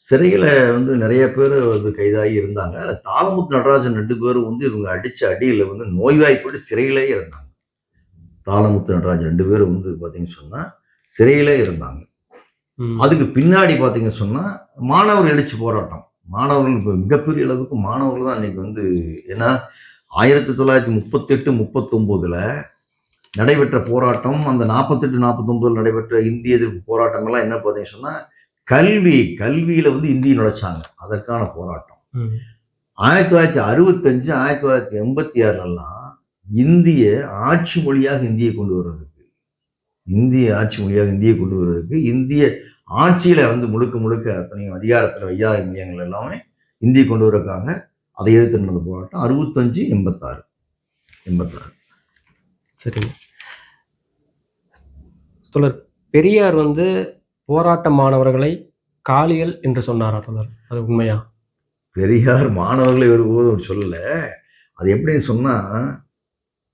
சிறையில வந்து நெறைய பேரு வந்து கைதாகி இருந்தாங்க. அதுல தாளமுத்து நடராஜன் 2 பேரும் வந்து இவங்க அடிச்ச அடியில வந்து நோய்வாய்ப்பட்டு சிறையிலேயே இருந்தாங்க. தாளமுத்து நடராஜன் 2 பேரும் வந்து பார்த்தீங்கன்னு சொன்னா, சிறையிலே இருந்தாங்க. ம். அதுக்கு பின்னாடி பார்த்தீங்கன்னு சொன்னா, மாணவர் எழுச்சி போராட்டம். மாணவர்கள் இப்ப மிகப்பெரிய அளவுக்கு மாணவர்கள் தான் அன்னைக்கு வந்து ஏன்னா 1938, 39ல நடைபெற்ற போராட்டம், அந்த 48, 49ல நடைபெற்ற இந்திய எதிர்ப்பு போராட்டங்கள்லாம் என்ன பார்த்தீங்கன்னு சொன்னா, கல்வியில வந்து இந்திய நுழைச்சாங்க. அதற்கான போராட்டம். ம். 1965, 1986லலாம் இந்திய ஆட்சி மொழியாக ஹிந்தியை கொண்டு வர்றதுக்கு இந்திய ஆட்சி மொழியாக ஹிந்தியை கொண்டு வருவதற்கு, இந்திய ஆட்சியில வந்து முழுக்க முழுக்க அத்தனையும் அதிகாரத்தில வையாத மையங்கள் எல்லாமே இந்தியை கொண்டு வரதுக்காக அதை எதிர்த்து நடந்த போராட்டம் 65, 86, 86. சரிங்க. தோழர், பெரியார் வந்து போராட்ட மாணவர்களை காளிகள் என்று சொன்னாரா தோழர்? அது உண்மையா? பெரியார் மாணவர்களை ஒருபோதும் சொல்லல. அது எப்படின்னு சொன்னா,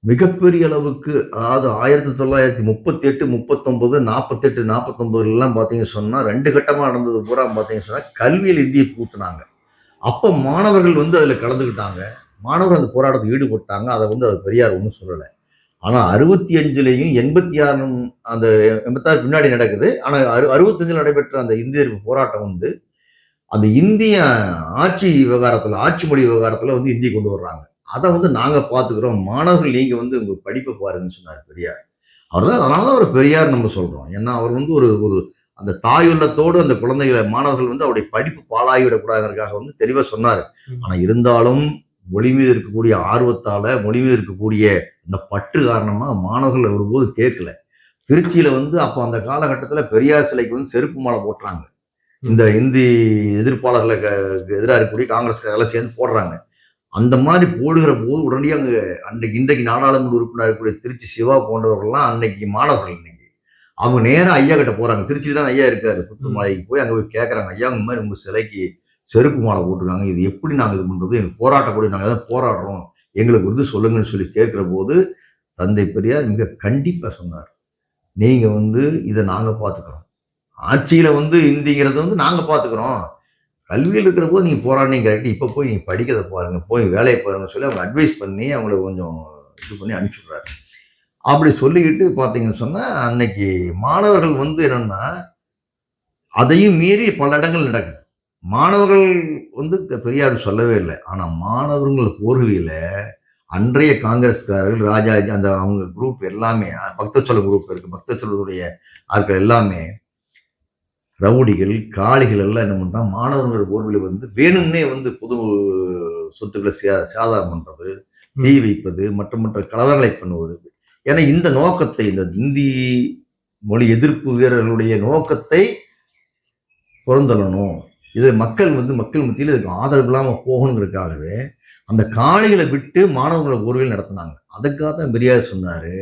மிகப்பெரிய அளவுக்கு அதாவது 1938, 39, 48, 49லலாம் பார்த்தீங்கன்னு சொன்னா 2 கட்டமா நடந்தது பூரா பார்த்தீங்கன்னு சொன்னா, கல்வியில இந்திய புகுத்துனாங்க. அப்ப மாணவர்கள் வந்து அதுல கலந்துக்கிட்டாங்க. மாணவர்கள் அந்த போராட்டத்துல ஈடுபட்டாங்க. அத வந்து அது பெரியார் ஒண்ணும் சொல்லல. ஆனா 65லயும் 86லும் அந்த 86 பின்னாடி நடக்குது. ஆனா 65ல நடைபெற்ற அந்த இந்திய எதிர்ப்பு போராட்டம் வந்து, அந்த இந்திய ஆட்சி மொழி விவகாரத்துல வந்து இந்தி கொண்டு வர்றாங்க. அத வந்து நாங்க பார்த்துக்கிறோம். மாணவர்கள் நீங்க வந்து உங்க படிப்ப பாருங்கன்னு சொன்னாரு பெரியார். அதனால தான் அவர பெரியார்ன்னு நம்ம சொல்றோம். ஏன்னா அவர் வந்து ஒரு ஒரு அந்த தாயுள்ளத்தோடு அந்த குழந்தைகள மாணவர்கள் வந்து அவருடைய படிப்பு பாழாகிவிடக் கூடாதுங்கிறதுக்காக வந்து தெளிவா சொன்னாரு. ம். ஆனா இருந்தாலும் மொழி மீது இருக்கக்கூடிய ஆர்வத்தால, மொழி மீது இருக்கக்கூடிய இந்த பற்று காரணமா மாணவர்கள் ஒருபோதும் கேட்கல. திருச்சியில வந்து அப்ப அந்த காலகட்டத்தில பெரியார் சிலைக்கு வந்து செருப்பு மாலை போட்றாங்க. இந்த ம். இந்தி எதிர்ப்பாளர்களுக்கு எதிரா இருக்கக்கூடிய காங்கிரஸ்காரங்கலாம் சேர்ந்து போடுறாங்க. அந்த மாரி போடுகிற போது உடனடியா அங்க இன்றைக்கு நாடாளுமன்ற உறுப்பினரா இருக்கக்கூடிய திருச்சி சிவா போன்றவர்கள்லாம் அன்னைக்கு மாணவர்கள் இன்னைக்கு. அவங்க நேரா ஐயா கிட்ட போறாங்க. திருச்சியில தான் ஐயா இருக்காரு. புத்தூர் ம். மலைக்கு போய் அங்க போய் கேட்கறாங்க. ஐயா இந்த மாரி உங்க சிலைக்கு செருப்பு மாலை போட்டுருக்காங்க. இது எப்படி நாங்க இது பண்றது? எங்க போராட்டப்படி நாங்க தான் போராடுறோம். எங்களுக்கு வந்து சொல்லுங்கன்னு சொல்லி கேட்கிற போது, தந்தை பெரியார் மிக கண்டிப்பா சொன்னார். நீங்க வந்து இத நாங்க பார்த்துக்கிறோம். ஆட்சியில வந்து இந்திங்கிறத வந்து நாங்க பார்த்துக்கிறோம். கல்வியில இருக்கிற போது நீங்க போராடினீங்க. இப்ப போய் நீங்க படிக்கிறத பாருங்க. போய் வேலைய பாருங்கன்னு சொல்லி அவங்க அட்வைஸ் பண்ணி அவங்கள கொஞ்சம் இது பண்ணி அனுப்பிச்சு விடுறாரு. அப்படி சொல்லிக்கிட்டு பார்த்தீங்கன்னு சொன்னா, அன்னைக்கு மாணவர்கள் வந்து என்னன்னா, அதையும் மீறி பல இடங்கள் நடக்குது. மாணவர்கள் வந்து பெரியார் சொல்லவே இல்ல. ஆனா மாணவர்கள் போர்வையில அன்றைய காங்கிரஸ்காரர்கள், ராஜாஜி அந்த அவங்க குரூப் எல்லாமே பக்தச்சோழ குரூப் இருக்கு. பக்தச்சோழருடைய ஆட்கள் எல்லாமே ரவுடிகள், காளிகள் எல்லாம் என்ன பண்றாங்க, மாணவர்கள் போர்வையில வந்து வேணும்னே வந்து பொது சொத்துக்களை சேதாரம் பண்றது, தீ ம். வைப்பது, மற்ற கலவரங்களை பண்ணுவது. ஏன்னா இந்த நோக்கத்தை இந்த இந்தி மொழி எதிர்ப்பு வீரர்களுடைய நோக்கத்தை புறந்தள்ளணும். இது மக்கள் மத்தியில இதுக்கு ஆதரவு இல்லாம போகணுங்கிறதுக்காகவே, அந்த காளைகள விட்டு மாணவர்கள போர்வையில் நடத்துனாங்க. அதுக்காக தான் பெரியார் சொன்னாரு,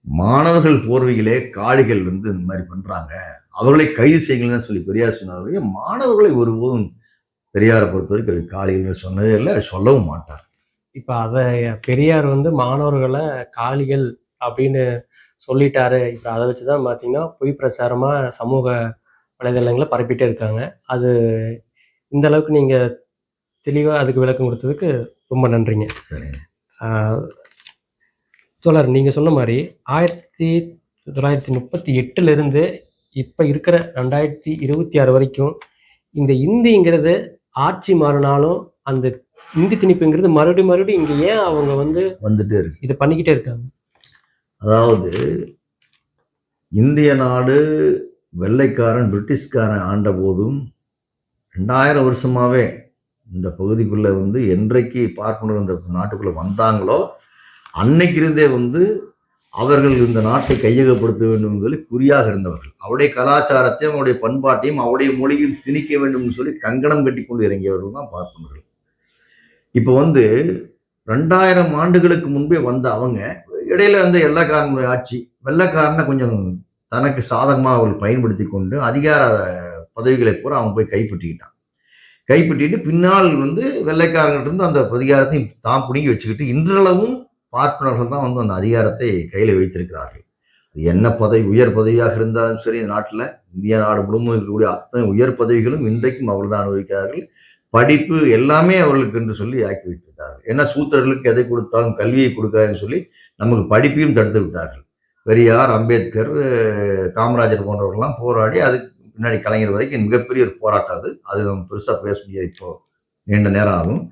மாணவர்கள் போர்வையிலே காளிகள் வந்து இந்த மாரி பண்றாங்க. அவர்களை கைது செய்யுங்கள்ன்னு தான் சொல்லி பெரியார் சொன்னாரே ஒழிய, மாணவர்களை ஒருபோதும் பெரியார பொறுத்தவரைக்கும் காளிகள்ன்னு சொன்னதே இல்ல. சொல்லவும் மாட்டார். இப்ப அத பெரியார் வந்து மாணவர்கள காளிகள் அப்படின்னு சொல்லிட்டாரு. இப்ப அத வச்சு தான் பார்த்தீங்கன்னா, பொய் பிரச்சாரமா சமூக வலைதளங்கள்ல பரப்பிட்டே இருக்காங்க. அது இந்த அளவுக்கு நீங்க தெளிவா அதுக்கு விளக்கம் குடுத்ததுக்கு ரொம்ப நன்றிங்க. சரிங்க. ஆ தோழர், நீங்க சொன்ன மாரி 1938லிருந்து இப்ப இருக்கிற 2026 வரைக்கும் இந்த இந்திங்கிறது ஆட்சி மாறுனாலும், அந்த இந்தி திணிப்புங்கிறது மறுபடியும் இங்க ஏன் அவங்க வந்து வந்துட்டே இருக்கு. இத பண்ணிக்கிட்டே இருக்காங்க? அதாவது இந்திய நாடு வெள்ளைக்காரன், பிரிட்டிஷ்காரன் ஆண்டபோதும் 2000 வருஷமாவே இந்த பகுதிக்குள்ள வந்து என்றைக்கு பார்ப்பனர் இந்த நாட்டுக்குள்ள வந்தாங்களோ, அன்னைக்கு இருந்தே வந்து அவர்கள் இந்த நாட்டை கையகப்படுத்த வேண்டும் என்பதில் குறியாக இருந்தவர்கள். அவருடைய கலாச்சாரத்தையும், அவருடைய பண்பாட்டையும், அவருடைய மொழியில் திணிக்க வேண்டும் என்று சொல்லி கங்கணம் கட்டிக்கொண்டு இறங்கியவர்கள் தான் பார்ப்பனர்கள். இப்ப வந்து 2000 ஆண்டுகளுக்கு முன்பே வந்த அவங்க, இடையில வந்து வெள்ளைக்காரனுடைய ஆட்சி. வெள்ளைக்காரன கொஞ்சம் தனக்கு சாதகமா அவர்கள் பயன்படுத்திக் கொண்டு, அதிகார பதவிகளை பூரா அவன் போய் கைப்பற்றிக்கிட்டான். கைப்பற்றிட்டு பின்னால் வந்து வெள்ளைக்காரங்கள்ட்ட இருந்து அந்த அதிகாரத்தையும் தான் புடுங்கி வச்சுக்கிட்டு, இன்றளவும் பார்ப்பனர்கள் தான் வந்து அந்த அதிகாரத்தை கையில வைத்திருக்கிறார்கள். என்ன பதவி, உயர் பதவியாக இருந்தாலும் சரி, இந்த நாட்டில் இந்திய நாடு முழுவதும் இருக்கக்கூடிய அத்தனை உயர் பதவிகளும் இன்றைக்கும் அவர்கள் தான் அனுபவிக்கிறார்கள். படிப்பு எல்லாமே அவர்களுக்கு என்று சொல்லி ஆக்கி விட்டார்கள். ஏன்னா சூத்திரர்களுக்கு எதை கொடுத்தாலும் கல்வியை கொடுக்காதுன்னு சொல்லி நமக்கு படிப்பையும் தடுத்து விட்டார்கள். பெரியார், அம்பேத்கர், காமராஜர் போன்றவர்கள்லாம் போராடி அதுக்கு பின்னாடி கலைஞர் வரைக்கும் மிகப்பெரிய ஒரு போராட்டம் அது. அது நம்ம பெருசாக பேச முடியாது, இப்போ நீண்ட நேரம் ஆகும்.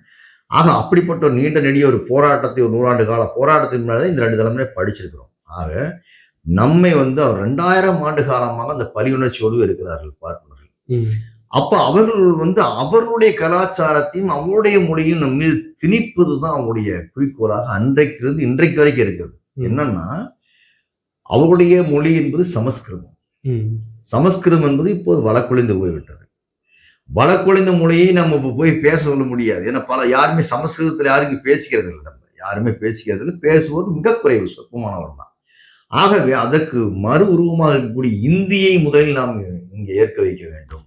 ஆக அப்படிப்பட்ட ஒரு நீண்ட நெடிய ஒரு போராட்டத்தை, ஒரு 100 ஆண்டு கால போராட்டத்தின் மேலே இந்த 2 தலைமுறை படிச்சிருக்கிறோம். ஆக நம்மை அவர் 2000 ஆண்டு காலமாக அந்த பழியுணர்ச்சியோடு இருக்கிறார்கள் பார்ப்பனர்கள். அப்ப அவர்கள் அவருடைய கலாச்சாரத்தையும் அவருடைய மொழியும் நம் மீது திணிப்பது தான் அவங்களுடைய குறிக்கோளாக அன்றைக்கு இருந்து இன்றைக்கு வரைக்கும் இருக்கிறது. என்னன்னா அவருடைய மொழி என்பது சமஸ்கிருதம். சமஸ்கிருதம் என்பது இப்போது வழக்கொழிந்து போய்விட்டது. வழக்கொழிந்த மொழியை நம்ம இப்போ போய் பேச சொல்ல முடியாது. ஏன்னா யாருமே சமஸ்கிருதத்தில் யாரும் பேசிக்கிறது இல்லை. நம்ம யாருமே பேசிக்கிறது இல்லை. பேசுவது மிக குறைவு, சொற்பமானவர் தான். ஆகவே அதற்கு மறு உருவமாக இருக்கக்கூடிய இந்தியை முதலில் நாம் இங்கே ஏற்க வைக்க வேண்டும்.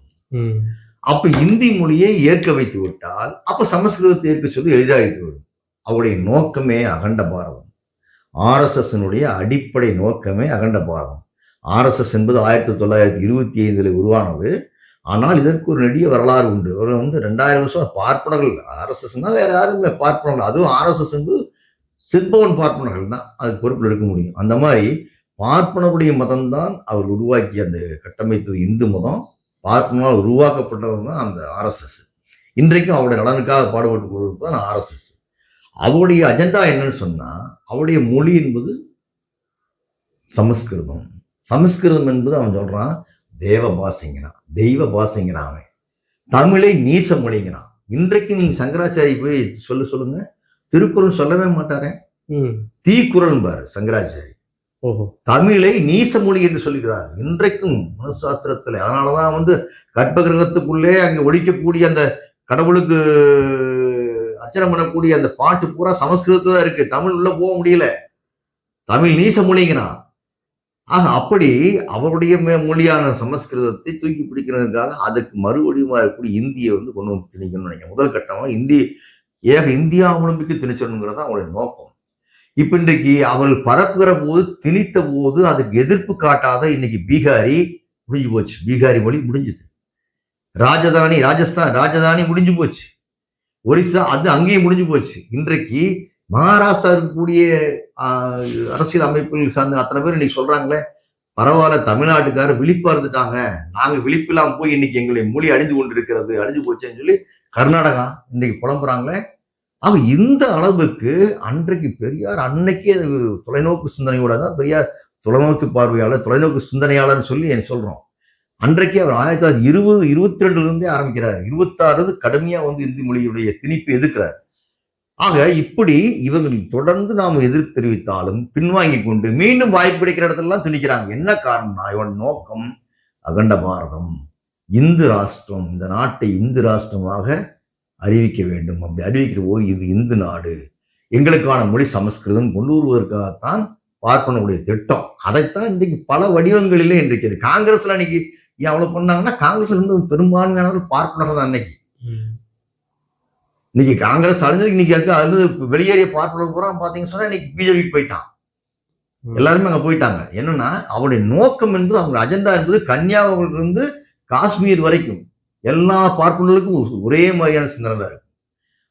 அப்ப இந்தி மொழியை ஏற்க வைத்து விட்டால் அப்ப சமஸ்கிருதத்தை ஏற்க சொல்லி எளிதாகிட்டு விடும். அவருடைய நோக்கமே அகண்ட பாரதம். ஆர்எஸ்எஸ் அடிப்படை நோக்கமே அகண்ட பாரதம். ஆர்எஸ்எஸ் என்பது 1925 உருவானது. ஆனால் இதற்கு ஒரு நெடிய வரலாறு உண்டு. அவர் 2000 வருஷம் பார்ப்பனர்கள். ஆர்எஸ்எஸ்னா வேற யாரும் இல்லை, பார்ப்பனர்கள். அதுவும் ஆர்எஸ்எஸ் என்பது சிற்பவன் பார்ப்பனர்கள் தான் அதுக்கு பொறுப்பில் எடுக்க முடியும். அந்த மாதிரி பார்ப்பனருடைய மதம் தான் அவர் உருவாக்கி அந்த கட்டமைத்தது இந்து மதம். பார்ப்பனால் உருவாக்கப்பட்டது தான் அந்த ஆர்எஸ்எஸ். இன்றைக்கும் அவருடைய நலனுக்காக பாடுபட்டு கொள்வது தான் ஆர்எஸ்எஸ். அவருடைய அஜெண்டா என்னன்னு சொன்னா, அவருடைய மொழி என்பது சமஸ்கிருதம். சமஸ்கிருதம் என்பது அவன் சொல்றான் தேவ பாஷைங்கிறான், தெய்வ பாஷைங்கிறான். அவன் தமிழை நீச மொழிங்கிறான். இன்றைக்கு நீங்க சங்கராச்சாரி போய் சொல்லுங்க, திருக்குறள் சொல்லவே மாட்டாரே. தீக்குறள் பாரு சங்கராச்சாரி. தமிழை நீச மொழி என்று சொல்லுகிறார் இன்றைக்கும் மனசாஸ்திரத்துல. அதனாலதான் கற்ப கிரகத்துக்குள்ளே அங்க ஒழிக்கக்கூடிய அந்த கடவுளுக்கு அர்ச்சனை பண்ணக்கூடிய அந்த பாட்டு பூரா சமஸ்கிருதத்துல இருக்கு. தமிழ் உள்ள போக முடியல. தமிழ் நீச மொழிங்கிறான். ஆக அப்படி அவருடைய மொழியான சமஸ்கிருதத்தை தூக்கி பிடிக்கிறதுக்காக அதுக்கு மறுவடிவமா இருக்கக்கூடிய இந்தியை கொண்டு வந்து திணிக்கணும்னு நினைக்கிறேன். முதல் கட்டமா இந்தியா முழுமைக்கு திணிச்சணுங்கிறது தான் அவருடைய நோக்கம். இப்ப இன்றைக்கு அவர்கள் பரப்புகிற போது, திணித்த போது அதுக்கு எதிர்ப்பு காட்டாத இன்னைக்கு பீகாரி முடிஞ்சு போச்சு. பீகாரி மொழி முடிஞ்சது. ராஜஸ்தான் ராஜதானி முடிஞ்சு போச்சு. ஒரிசா அது அங்கேயும் முடிஞ்சு போச்சு. இன்றைக்கு மகாராஷ்டிரா இருக்கக்கூடிய அரசியல் அமைப்புகள் சார்ந்த அத்தனை பேர் இன்னைக்கு சொல்றாங்களே, பரவாயில்ல தமிழ்நாட்டுக்காரர் விழிப்பா இருந்துட்டாங்க, நாங்க விழிப்பில்லாம போய் இன்னைக்கு எங்களுடைய மொழி அழிந்து கொண்டு இருக்கிறது, அழிஞ்சு போச்சுன்னு சொல்லி கர்நாடகா இன்னைக்கு புலம்புறாங்களே. ஆக இந்த அளவுக்கு அன்றைக்கு பெரியார் அன்னைக்கே தொலைநோக்கு சிந்தனையோட தான் பெரியார் தொலைநோக்கு பார்வையாளர், தொலைநோக்கு சிந்தனையாளர்னு சொல்லி சொல்றோம். அன்றைக்கே அவர் 1922 ஆரம்பிக்கிறார். 26 கடுமையா இந்தி மொழியுடைய திணிப்பு எதிர்க்கிறார். ஆக இப்படி இவர்கள் தொடர்ந்து நாம் எதிர்ப்பு தெரிவித்தாலும் பின்வாங்கி கொண்டு மீண்டும் வாய்ப்பு கிடைக்கிற இடத்துல திணிக்கிறாங்க. என்ன காரணம்னா இவன் நோக்கம் அகண்ட பாரதம், இந்து ராஷ்டிரம், இந்த நாட்டை இந்து ராஷ்டிரமாக அறிவிக்க வேண்டும். அப்படி அறிவிக்கிற போது இது இந்து நாடு, எங்களுக்கான மொழி சமஸ்கிருதம் கொண்டு வருவதற்காகத்தான் பார்ப்பனுடைய திட்டம். அதைத்தான் இன்றைக்கு பல வடிவங்களிலே இன்றைக்கு அது காங்கிரஸ்ல அன்னைக்கு ஏன் அவ்வளவு பண்ணாங்கன்னா, காங்கிரஸ்ல பெரும்பான்மையானவர்கள் பார்ப்பனர் தான். அன்னைக்கு இன்னைக்கு காங்கிரஸ் அழிஞ்சதுக்கு இன்னைக்கு வெளியேறிய பார்ப்பனர் பூரா பாத்தீங்கன்னு சொன்னா இன்னைக்கு பிஜேபிக்கு போயிட்டான். எல்லாருமே அங்க போயிட்டாங்க. என்னன்னா அவருடைய நோக்கம் என்பது, அவங்க அஜெண்டா என்பது கன்னியாகுமரியிலிருந்து காஷ்மீர் வரைக்கும் எல்லா பார்ப்பனர்களுக்கும் ஒரே மாதிரியான சிந்தனை தான் இருக்கு.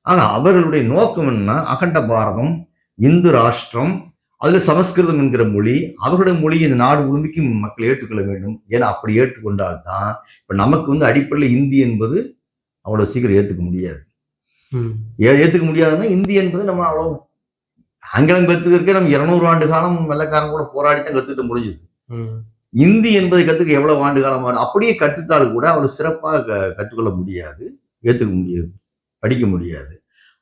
ஆனா அவர்களுடைய நோக்கம் என்னன்னா அகண்ட பாரதம், இந்து ராஷ்டிரம், அதுல சமஸ்கிருதம் என்கிற மொழி, அவர்களுடைய மொழி இந்த நாடு முழுமைக்கு மக்கள் ஏற்றுக்கொள்ள வேண்டும். ஏன்னா அப்படி ஏற்றுக்கொண்டால்தான் இப்ப நமக்கு அடிப்படையில் இந்தி என்பது அவ்வளவு சீக்கிரம் ஏற்றுக்க முடியாது. ஏற்றுக்க முடியாதுன்னா இந்தி என்பது நம்ம அவ்வளவு ஆங்கிலம் கத்துக்கிறதுக்கே நம்ம 200 ஆண்டு காலம் வெள்ளைக்காரன் கூட போராடித்தான் கத்துக்கிட்டு முடிஞ்சது. இந்தி என்பதை கத்துக்க எவ்வளவு ஆண்டு காலம் ஆகும். அப்படியே கற்றுட்டால் கூட அவள் சிறப்பாக கற்றுக்கொள்ள முடியாது, ஏற்றுக்க முடியாது, படிக்க முடியாது.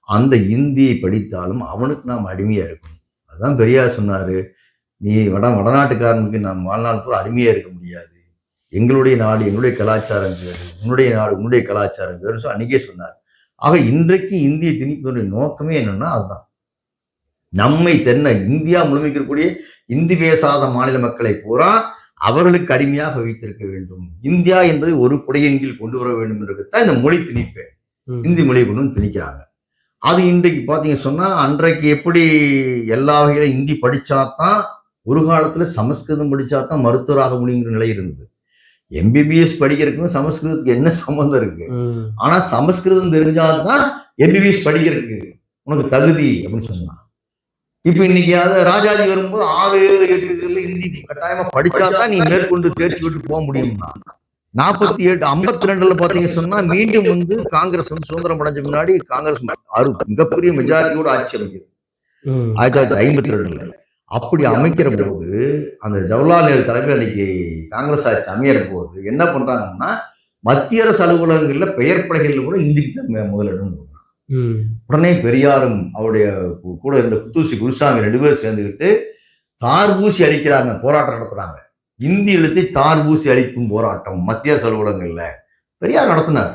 அந்த இந்தியை படித்தாலும் அவனுக்கு நாம் அடிமையா இருக்கணும். அதுதான் பெரியார் சொன்னாரு, நீ வடநாட்டுக்காரனுக்கு நாம் வாழ்நாள் பூரா அடிமையா இருக்க முடியாது, எங்களுடைய நாடு எங்களுடைய கலாச்சாரம் வேறு, உன்னுடைய நாடு உன்னுடைய கலாச்சாரம் வேறு அன்னைக்கே சொன்னார். ஆக இன்றைக்கு இந்திய திணிப்பதனுடைய நோக்கமே என்னன்னா அதுதான். நம்மை இந்தியா முழுமைக்கு இருக்கக்கூடிய இந்தி பேசாத மாநில மக்களை பூரா அவர்களுக்கு அடிமையாக வைத்திருக்க வேண்டும். இந்தியா என்பதை ஒரு குடையின் கீழ் கொண்டு வர வேண்டும் என்றதுதான் இந்த மொழி திணிப்பு. இந்தி மொழியை கொண்டு வந்து திணிக்கிறாங்க. அது இன்றைக்கு பாத்தீங்க சொன்னா, அன்றைக்கு எப்படி எல்லா வகையிலும் இந்தி படிச்சாதான் ஒரு காலத்துல சமஸ்கிருதம் படிச்சா தான் மருத்துவர் ஆக முடியுங்கிற நிலை இருந்தது. எம்பிபிஎஸ் படிக்கிறதுக்கும் சமஸ்கிருதத்துக்கு என்ன சம்மந்தம் இருக்கு? ஆனா சமஸ்கிருதம் தெரிஞ்சாதான் எம்பிபிஎஸ் படிக்கிறதுக்கு உனக்கு தகுதி அப்படின்னு சொன்னான். இப்ப இன்னைக்கு ராஜாஜி வரும்போது 6, 7, 8 ஹிந்தி கட்டாயமா படிச்சாதான் நீ மேற்கொண்டு தேர்ச்சி விட்டு போக முடியும்னா 48, 52 பாத்தீங்க சொன்னா மீண்டும் காங்கிரஸ் சுதந்திரம் அடைஞ்ச முன்னாடி காங்கிரஸ் மிகப்பெரிய மெஜாரிட்டியோட ஆட்சி அமைக்குது 1952. அப்படி அமைக்கிற போது அந்த ஜவஹர்லால் நேரு தலைமையில் அன்னைக்கு காங்கிரஸ் ஆட்சி அமையிற போது என்ன பண்றாங்கன்னா மத்திய அரசு அலுவலகங்கள்ல பெயர் பலகைகள் கூட இந்திக்கு தான் முதலிடம். உடனே பெரியாரும் அவருடைய கூட இருந்த புத்தூசி குருசாமி 2 பேரும் சேர்ந்துக்கிட்டு தார்பூசி அளிக்கிறாங்க, போராட்டம் நடத்துறாங்க. இந்தி எழுத்தை தார்பூசி அளிக்கும் போராட்டம் மத்திய அரசு அலுவலகங்கள்ல பெரியார் நடத்தினார்.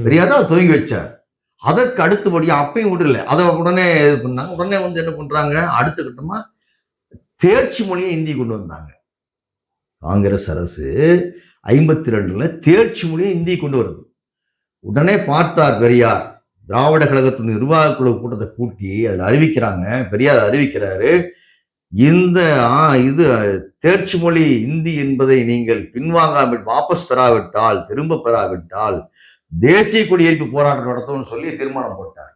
பெரியார் தான் துவங்கி வச்சார். அதற்கு அடுத்தபடியா அப்பயும் விடல, அதை உடனே இது பண்ணாங்க. உடனே என்ன பண்றாங்க, அடுத்த கட்டமா தேர்ச்சி மொழியை இந்தி கொண்டு வந்தாங்க. காங்கிரஸ் அரசு 52 தேர்ச்சி மொழியை இந்தி கொண்டு வருது. உடனே பார்த்தார் பெரியார், திராவிட கழகத்தின் நிர்வாக குழு கூட்டத்தை கூட்டி அதில் அறிவிக்கிறாங்க. பெரியார் அறிவிக்கிறாரு, இந்த இது தேர்ச்சி மொழி இந்தி என்பதை நீங்கள் பின்வாங்காமல் வாபஸ் பெறாவிட்டால், திரும்ப பெறாவிட்டால் தேசிய குடியேற்பு போராட்டம் நடத்தும்னு சொல்லி தீர்மானம் போட்டார்.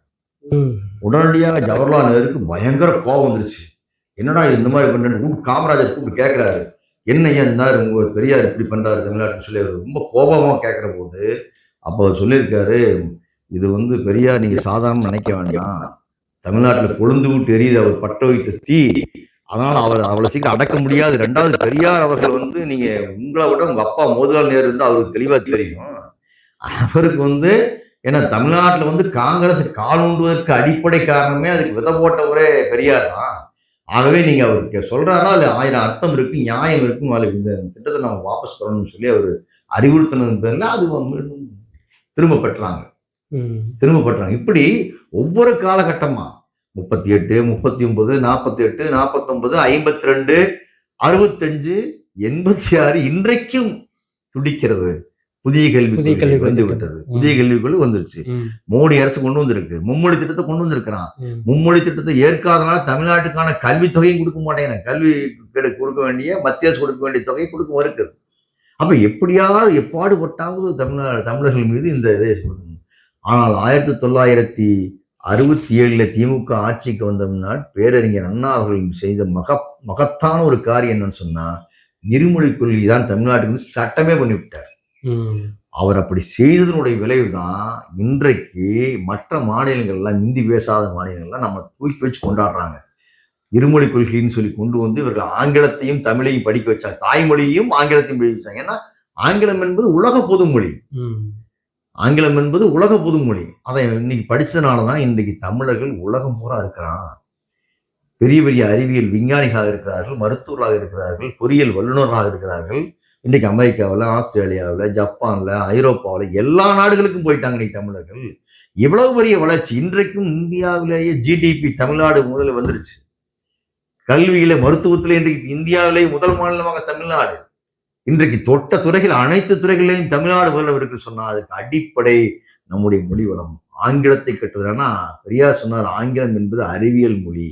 உடனடியாக ஜவஹர்லால் நேருக்கு பயங்கர கோபம் வந்துருச்சு. என்னடா இந்த மாதிரி பண்றேன்னு காமராஜர் கூப்பிட்டு கேட்கிறாரு, என்ன ஏன் உங்க பெரியார் இப்படி பண்றாரு தமிழ்நாட்டுன்னு சொல்லி ரொம்ப கோபமா கேட்கிற போது அப்போ அவர் சொல்லியிருக்காரு, இது பெரியார் நீங்க சாதாரண நினைக்க வேண்டாம், தமிழ்நாட்டில் கொழுந்து விட்டு எரியுது அவர் பட்ட வைத்த தீ, அதனால அவளை சீக்கிரம் அடக்க முடியாது. 2வது பெரியார் அவர்கள் நீங்க உங்களை விட உங்க அப்பா மோதிலால் நேரு அவருக்கு தெளிவா தெரியும். அவருக்கு ஏன்னா தமிழ்நாட்டில் காங்கிரஸ் கால் ஊண்டுவதற்கு அடிப்படை காரணமே அதுக்கு விதை போட்டவரே பெரியார் தான். ஆகவே நீங்க அவருக்கு சொல்றாரா அதுல 1000 அர்த்தம் இருக்கு, நியாயம் இருக்கும், அதுக்கு இந்த திட்டத்தை நம்ம வாபஸ் பண்ணணும்னு சொல்லி அவர் அறிவுறுத்தினது பேர்ல அது திரும்ப பெற்றாங்க. இப்படி ஒவ்வொரு காலகட்டமா 38, 39, 48, 49, 52, 65, 86 இன்றைக்கும் துடிக்கிறது. புதிய கல்வி வந்து விட்டது. புதிய கல்விக்குழு வந்துருச்சு. மோடி அரசு கொண்டு வந்திருக்கு. மும்மொழி திட்டத்தை கொண்டு வந்திருக்கிறான். மும்மொழி திட்டத்தை ஏற்காதனால தமிழ்நாட்டுக்கான கல்வி தொகையும் கொடுக்க மாட்டேங்கிறேன். கல்வி கொடுக்க வேண்டிய மத்திய அரசு கொடுக்க வேண்டிய தொகையை கொடுக்க மறுக்குது. அப்ப எப்படியாவது எப்பாடுபட்டாவது தமிழர்கள் மீது இந்த இதை சொல்லணும். ஆனால் 1967 திமுக ஆட்சிக்கு வந்தோம்னா பேரறிஞர் அண்ணா அவர்கள் செய்த மகத்தான ஒரு காரியம் என்னன்னு சொன்னா, இருமொழி கொள்கை தான் தமிழ்நாட்டுக்கு சட்டமே பண்ணிவிட்டார். அவர் அப்படி செய்ததனுடைய விளைவுதான் இன்றைக்கு மற்ற மாநிலங்கள்லாம், இந்தி பேசாத மாநிலங்கள்லாம் நம்ம தூக்கி வச்சு கொண்டாடுறாங்க. இருமொழி கொள்கைன்னு சொல்லி கொண்டு இவர்கள் ஆங்கிலத்தையும் தமிழையும் படிக்க வச்சாங்க, தாய்மொழியையும் ஆங்கிலத்தையும் படிக்க வச்சாங்க. ஏன்னா ஆங்கிலம் என்பது உலக பொதுமொழி. ஆங்கிலம் என்பது உலக பொதுமொழி. அதை இன்னைக்கு படிச்சதுனாலதான் இன்றைக்கு தமிழர்கள் உலகம் பூரா இருக்கிறான். பெரிய பெரிய அறிவியல் விஞ்ஞானிகளாக இருக்கிறார்கள், மருத்துவர்களாக இருக்கிறார்கள், பொறியியல் வல்லுநர்களாக இருக்கிறார்கள். இன்றைக்கு அமெரிக்காவில், ஆஸ்திரேலியாவில், ஜப்பான்ல, ஐரோப்பாவில் எல்லா நாடுகளுக்கும் போயிட்டாங்க இன்னைக்கு தமிழர்கள். இவ்வளவு பெரிய வளர்ச்சி. இன்றைக்கும் இந்தியாவிலேயே ஜிடிபி தமிழ்நாடு முதல்ல வந்துருச்சு. கல்வியில, மருத்துவத்தில இன்றைக்கு இந்தியாவிலேயே முதல் மாநிலமாக தமிழ்நாடு. இன்றைக்கு தொட்ட துறைகள் அனைத்து துறைகளிலையும் தமிழ்நாடு முதல்ல இருக்கு சொன்னா அதுக்கு அடிப்படை நம்முடைய மொழி வளம். ஆங்கிலத்தை கற்றுதுன்னா பெரியார் சொன்னார், ஆங்கிலம் என்பது அறிவியல் மொழி,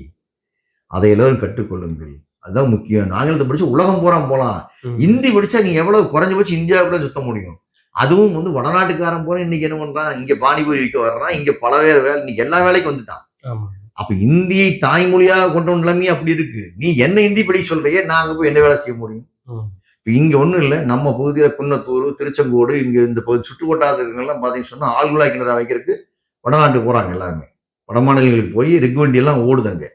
அதை எல்லாரும் கற்றுக்கொள்ளுங்கள், அதுதான் முக்கியம். ஆங்கிலத்தை படிச்சு உலகம் பூரா போலாம். இந்தி படிச்சா நீ எவ்வளவு குறைஞ்சபட்சம் இந்தியாவுக்குள்ள சுத்த முடியும். அதுவும் வடநாட்டுக்காரன் போல இன்னைக்கு என்ன பண்றான், இங்க பானிபூரி விற்க வர்றான், இங்க பல வேலை, இன்னைக்கு எல்லா வேலைக்கும் வந்துட்டான். அப்ப இந்தியை தாய்மொழியாக கொண்ட நிலைமை அப்படி இருக்கு. நீ என்ன இந்தி படிக்க சொல்றியே, நாங்க போய் என்ன வேலை செய்ய முடியும்? இப்ப இங்க ஒண்ணும் இல்லை, நம்ம பகுதியில குன்னத்தூர், திருச்செங்கோடு, இங்க இந்த சுற்றுவட்டாரங்கள்லாம் பாத்தீங்கன்னு சொன்னா ஆழ்குழாய் கிணறு வைக்கிறதுக்கு வடநாட்டுக்கு போறாங்க. எல்லாருமே வட மாநிலங்களுக்கு போய் ரிக் வண்டி எல்லாம் ஓடுதுங்க.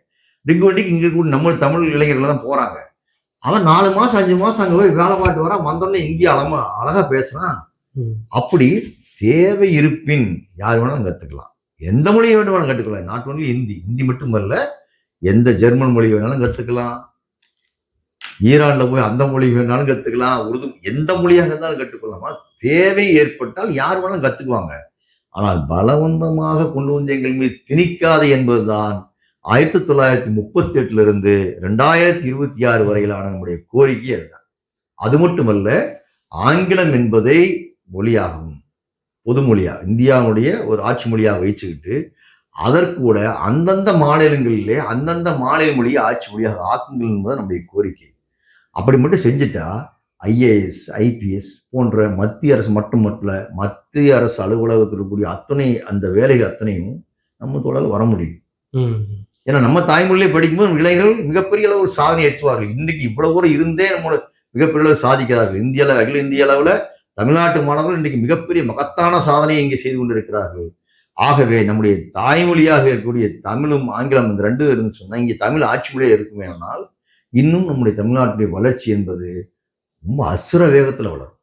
ரிக் வண்டிக்கு இங்க கூட நம்ம தமிழ் இளைஞர்கள் தான் போறாங்க. அவன் 4 மாசம் 5 மாசம் அங்க போய் வேலை பாட்டு வரான், வந்தோடனே இந்தியா அழகா பேசுறான். அப்படி தேவை இருப்பின் யார் வேணாலும் கத்துக்கலாம், எந்த மொழியை வேணுமாலும் கற்றுக்கலாம். நாட் ஒன்லி ஹிந்தி மட்டுமல்ல, எந்த ஜெர்மன் மொழி வேணாலும் கத்துக்கலாம், ஈரான்ல போய் அந்த மொழி வேணாலும் கத்துக்கலாம், உருது எந்த மொழியாக இருந்தாலும் கற்றுக்கொள்ளலாமா. தேவை ஏற்பட்டால் யார் வேணாலும் கத்துக்குவாங்க. ஆனால் பலவந்தமாக கொண்டு வந்து எங்கள் மீது திணிக்காது என்பதுதான் 1938 இருந்து 2026 வரையிலான நம்முடைய கோரிக்கை. அதுதான். அது மட்டுமல்ல, ஆங்கிலம் என்பதை மொழியாகவும் பொதுமொழியா இந்தியாவுடைய ஒரு ஆட்சி மொழியாக வச்சுக்கிட்டு அதற்கூட அந்தந்த மாநிலங்களிலே அந்தந்த மாநில மொழியை ஆட்சி மொழியாக ஆக்குங்கள் என்பது நம்முடைய கோரிக்கை. அப்படி மட்டும் செஞ்சுட்டா ஐஏஎஸ், ஐபிஎஸ் போன்ற மத்திய அரசு மட்டுமல்ல, மத்திய அரசு அலுவலகத்தில் இருக்கக்கூடிய அத்தனை அந்த வேலைகள் அத்தனையும் நம்ம தோளால் வர முடியும். ம். ஏன்னா நம்ம தாய்மொழியிலே படிக்கும்போது இளைஞர்கள் மிகப்பெரிய அளவு ஒரு சாதனை ஏற்றுவார்கள். இன்னைக்கு இவ்வளவு தூரம் இருந்தே நம்ம மிகப்பெரிய அளவு சாதிக்கிறார்கள். அகில இந்திய அளவில் தமிழ்நாட்டு மாணவர்கள் இன்னைக்கு மிகப்பெரிய மகத்தான சாதனையை இங்கே செய்து கொண்டிருக்கிறார்கள். ஆகவே நம்முடைய தாய்மொழியாக இருக்கக்கூடிய தமிழும் ஆங்கிலம் இந்த ரெண்டும் இருந்து சொன்னா இங்கே தமிழ் ஆட்சி மொழியாக இருக்குமே ஆனால் இன்னும் நம்முடைய தமிழ்நாட்டுடைய வளர்ச்சி என்பது ரொம்ப அசுர வேகத்தில் வளரும்.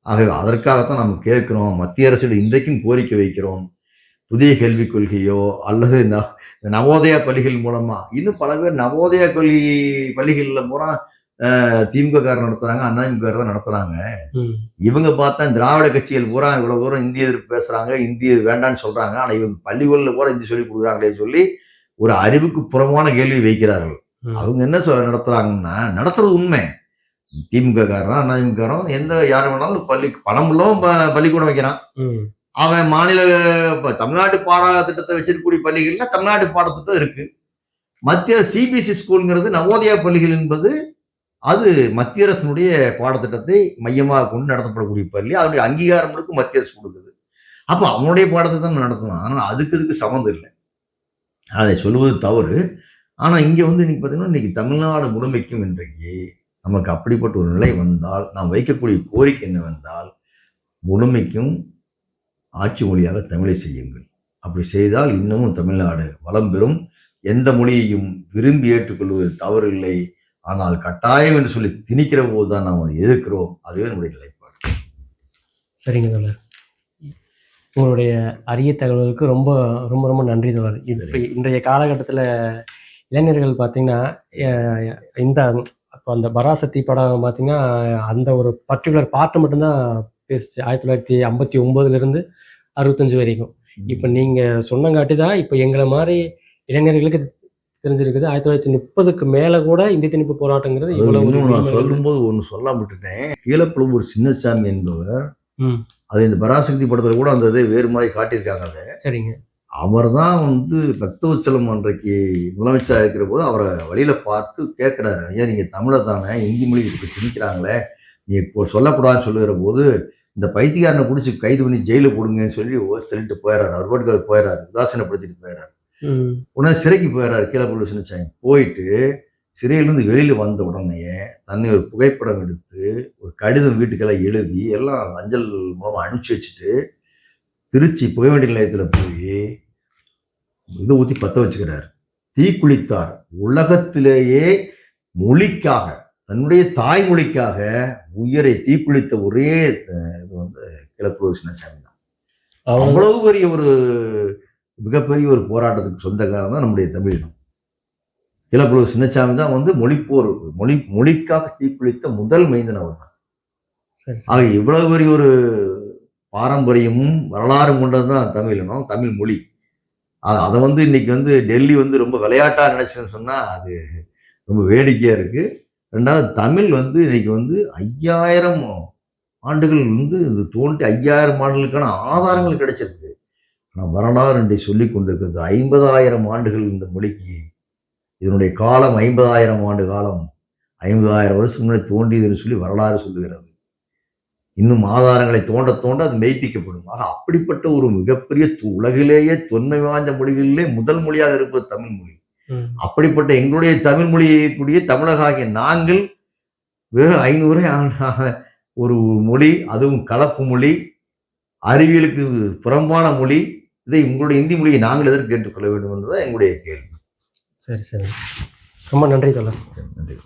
ஆகவே அதற்காகத்தான் நம்ம கேட்கிறோம், மத்திய அரசிடம் இன்றைக்கும் கோரிக்கை வைக்கிறோம். புதிய கல்விக் கொள்கையோ அல்லது நவோதயா பள்ளிகள் மூலமா இன்னும் பல பேர் நவோதயா பள்ளிகளில் பூரா திமுக நடத்துறாங்க, அதிமுக தான் நடத்துறாங்க. இவங்க பார்த்தா திராவிட கட்சிகள் பூரா இவ்வளவு தூரம் இந்திய எதிர்ப்பு பேசுறாங்க, இந்திய வேண்டான்னு சொல்றாங்க. ஆனா இவங்க பள்ளிகளில் பூரா இந்தி சொல்லி கொடுக்குறாங்களே சொல்லி ஒரு அறிவுக்கு புறமான கேள்வி வைக்கிறார்கள். அவங்க என்ன நடத்துறாங்கன்னா, நடத்துறது உண்மை. திமுக காரன் அதிமுக எந்த யாரும் வேணாலும் பணம் இல்லாம பள்ளிக்கூடம் வைக்கிறான். அவன் மாநில தமிழ்நாட்டு பாடத்திட்டத்தை வச்சிருக்கக்கூடிய பள்ளிகள்ல தமிழ்நாட்டு பாடத்திட்டம் இருக்கு. மத்திய சிபிஎஸ்இ ஸ்கூல்ங்கிறது நவோதயா பள்ளிகள் என்பது அது மத்திய அரசினுடைய பாடத்திட்டத்தை மையமாக கொண்டு நடத்தப்படக்கூடிய பள்ளி. அதனுடைய அங்கீகாரம் மத்திய அரசு கொடுக்குது. அப்ப அவனுடைய பாடத்தை தான் நடத்தணும். ஆனால் அதுக்கு சம்மந்தம் இல்லை. அதை சொல்லுவது தவறு. ஆனா இங்க இன்னைக்கு பார்த்தீங்கன்னா இன்னைக்கு தமிழ்நாடு முழுமைக்கும் இன்றைக்கு நமக்கு அப்படிப்பட்ட ஒரு நிலை வந்தால் நாம் வைக்கக்கூடிய கோரிக்கை என்னவென்றால் முழுமைக்கும் ஆட்சி மொழியாக தமிழை செய்யுங்கள். அப்படி செய்தால் இன்னமும் தமிழ்நாடு வளம் பெறும். எந்த மொழியையும் விரும்பி ஏற்றுக்கொள்வது தவறில்லை. ஆனால் கட்டாயம் என்று சொல்லி திணிக்கிற போது தான் நாம் அதை எதிர்க்கிறோம். அதுவே நம்முடைய நிலைப்பாடு. சரிங்க தோழர். உங்களுடைய அரிய தகவலுக்கு ரொம்ப ரொம்ப ரொம்ப நன்றி தோழர். இப்போ இன்றைய காலகட்டத்தில் இளைஞர்கள் பார்த்தீங்கன்னா இந்த இப்போ அந்த பராசக்தி படம் பார்த்தீங்கன்னா அந்த ஒரு பர்டிகுலர் பார்ட்டு மட்டும்தான் பேசுச்சு 1959 65 வரைக்கும். இப்போ நீங்கள் சொன்னங்காட்டி தான் இப்போ எங்களை மாதிரி இளைஞர்களுக்கு தெரிஞ்சிருக்குது. 1930க்கு மேலே கூட இந்தி திணிப்பு போராட்டங்கிறது இவ்வளவு. நான் சொல்லும்போது ஒன்று சொல்லாம விட்டுட்டேன். கீழப்புலம்பூர் சின்னசாமி என்பவர் அது இந்த பராசக்தி படத்தில் கூட அந்த இதை வேறு மாதிரி காட்டியிருக்காங்க. அதை சரிங்க. அவர் தான் பக்தவச்சலம் அன்றைக்கு முதலமைச்சராக இருக்கிற போது அவரை வழியில பார்த்து கேட்கிறாரு, ஐயா நீங்க தமிழை தானே இந்தி மொழி இப்படி திணிக்கிறாங்களே நீ இப்போ சொல்லக்கூடாதுன்னு சொல்லுகிற போது இந்த பைத்தியக்காரனை பிடிச்சி கைது பண்ணி ஜெயில போடுங்கன்னு சொல்லிட்டு போயிடறாரு. அவர் பாட்டுக்கு அவர் போயிடறாரு, உதாசீனப்படுத்திட்டு போயிடறாரு. உடனே சிறைக்கு போயிடறாரு. கீழப்புலம்பூர் சின்னசாமி போயிட்டு சிறையிலிருந்து வெளியில வந்த உடனே தன்னை ஒரு புகைப்படம் எடுத்து ஒரு கடிதம் வீட்டுக்கெல்லாம் எழுதி எல்லாம் அஞ்சல் மூலமா அனுப்பிச்சு வச்சுட்டு திருச்சி புகைவண்டி நிலையத்தில் போய் இதை ஊற்றி பற்ற வச்சுக்கிறார். தீக்குளித்தார். உலகத்திலேயே மொழிக்காக தன்னுடைய தாய்மொழிக்காக உயிரை தீக்குளித்த ஒரே இது கீழப்புலம்பூர் சின்னசாமி தான். அவ்வளவு பெரிய ஒரு மிகப்பெரிய ஒரு போராட்டத்துக்கு சொந்தக்காரன் தான் நம்முடைய தமிழினம். கீழப்புலம்பூர் சின்னசாமி தான் மொழிப்போர் மொழிக்காக தீக்குளித்த முதல் மைந்தன் அவர் தான். ஆக இவ்வளவு பெரிய ஒரு பாரம்பரியமும் வரலாறும் கொண்டது தான் தமிழினம், தமிழ் மொழி. அதை இன்னைக்கு டெல்லி ரொம்ப விளையாட்டா நினைச்சுன்னு சொன்னா அது ரொம்ப வேடிக்கையா இருக்கு. ரெண்டாவது தமிழ் இன்னைக்கு 5000 ஆண்டுகள் இது தோன்றி 5000 ஆண்டுகளுக்கான ஆதாரங்கள் கிடைச்சிருக்கு. ஆனால் வரலாறு இன்றை சொல்லி கொண்டிருக்கிறது 50,000 ஆண்டுகள் இந்த மொழிக்கு. இதனுடைய காலம் 50,000 ஆண்டு காலம், 50,000 வருஷம் முன்னாடி தோன்றியதுன்னு சொல்லி வரலாறு சொல்லுகிறது. இன்னும் ஆதாரங்களை தோண்ட தோண்ட அது மெய்ப்பிக்கப்படும். ஆக அப்படிப்பட்ட ஒரு மிகப்பெரிய உலகிலேயே தொன்மை வாய்ந்த மொழிகளிலே முதல் மொழியாக இருப்பது தமிழ் மொழி. அப்படிப்பட்ட எங்களுடைய தமிழ் மொழியை கூடிய தமிழக ஆகிய நாங்கள் வெறும் 500 ஒரு மொழி, அதுவும் கலப்பு மொழி, அறிவியலுக்கு புறம்பான மொழி. இதை உங்களுடைய இந்தி மொழியை நாங்கள் எதற்கு கேட்டுக்கொள்ள வேண்டும் என்பதுதான் எங்களுடைய கேள்வி. சரி சரி. ரொம்ப நன்றி தோழர். நன்றி.